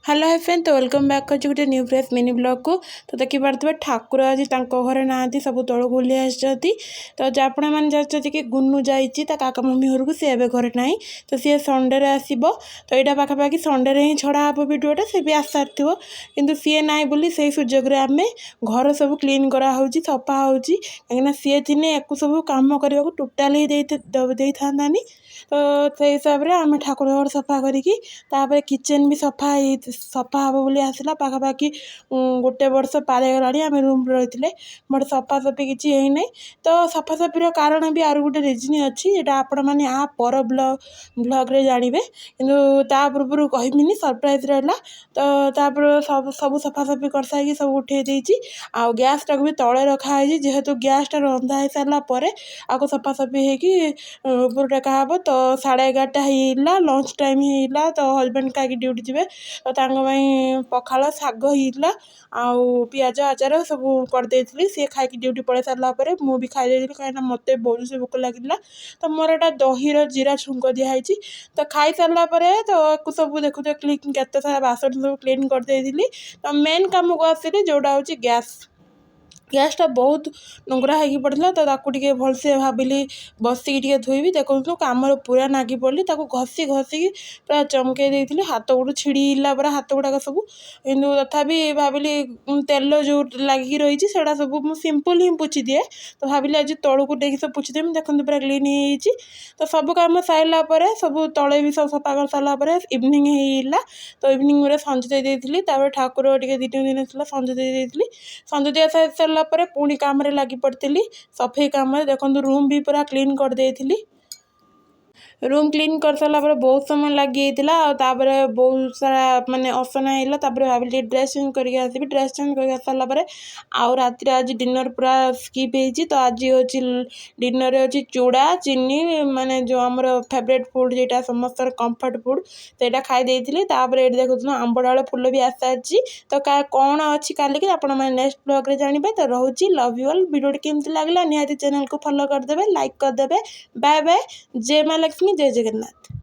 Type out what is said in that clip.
Hello hi friend, तो welcome back कर गोटे न्यू फ्रेश मिनी ब्लॉग को। तो देखिपे ठाकुर आज घरे ना सब तौक बुली आसती। तो आपण मैंने जानते कि गुन्नू जाइए काका मम्मी घर को सी ए घरे ना। तो सी संडे आसब। तो यहाँ पाखापाखि संडे ही छड़ा हे भिडियोटा सी भी आस सारी कि सी ना बोली से सुजोग आम घर सब क्लीन कराऊँ सफा हो कहीं सी थिने या सब कम करने को टोटाल ही दे था। तो से हिसाब से आम ठाकुर घर सफा करी किचेन भी सफा हम बोली आसला पाखापाखि गोटे वर्ष पार गला आम रूम रही मोट सफासफी किसी है। तो सफासफी कारण भी आर गोटे रिजन अच्छी जोटा आपण मैंने आ पर ब्लग्रे जानवे कि पूर्व कहमिनी सरप्राइज रहा। तो सब सब सफासफी कर सारी सब उठे देती आ गैस टाक भी तले रखाई जेहेतु गैसटा रंधा हो सारापर आपको सफासफी होपर टेका हे। तो 11:30 होगा लंच टाइम होगा। तो हजबैंड कहीं ड्यूटी जी तो पखाल शाग होता आउ पियाज आचार सब करदे सी खाई ड्यूटी पड़े सारापर मुझे खाई कहीं मत बहुत से भोक लगे। तो मोर एटा दही जीरा छुंक दिखाई। तो खाई सारापर तो सब देखु क्लीन केते सारा बासन सब क्लीन करदे। तो मेन कम को आसली जोटा हूँ गैसटा बहुत नंगरा हो पड़ा। तो ताकूटे भलसे भाविली बसिकी धोईबी देखो कम पूरा नागी पड़ी घसी घसी पूरा चमके देती हाथ गोड़ छिड़ा पूरा हाथ गुड़ाक सब कि तथापि भाविली तेल जो लगिकी रही है सब मुझे सिंपल ही पोछि दिए। तो भाविली आज तौक देखिए सब पोछिदेवी देखते पूरा क्लीन हो। तो सब कम सारापर सब तले भी सब सफा कर सारापर इवनिंग होगा। तो इवनिंग संज देती ठाकुर टे 2-3 दिन संज देती संज दिया सारा पुणी काम लगी पड़ी सफाई काम देखो रूम भी पूरा क्लीन कर देती। रूम क्लीन कर सारापर बहुत समय लगी बहुत सारा माने असना है। भाविली ड्रेस चेंज करके आसबि ड्रेस चेंज कर सारापर आउ राति आज डिनर पूरा स्किप हो। तो आज हूँ डिनर अच्छी चूड़ा चीनी माने जो आमर फेवरेट फूड जेटा समस्त कंफर्ट फूड तो यहाँ खाई ये देखो आंब डाल फुल भी आस सारी। तो कौन अच्छी काली कि आप नेक्स्ट ब्लॉग जानवे। तो Ruchi love you all video केमती लगला निहाती चैनल को फॉलो करदे लाइक करदे। Bye bye. जय माँ लक्ष्मी जय जगन्नाथ।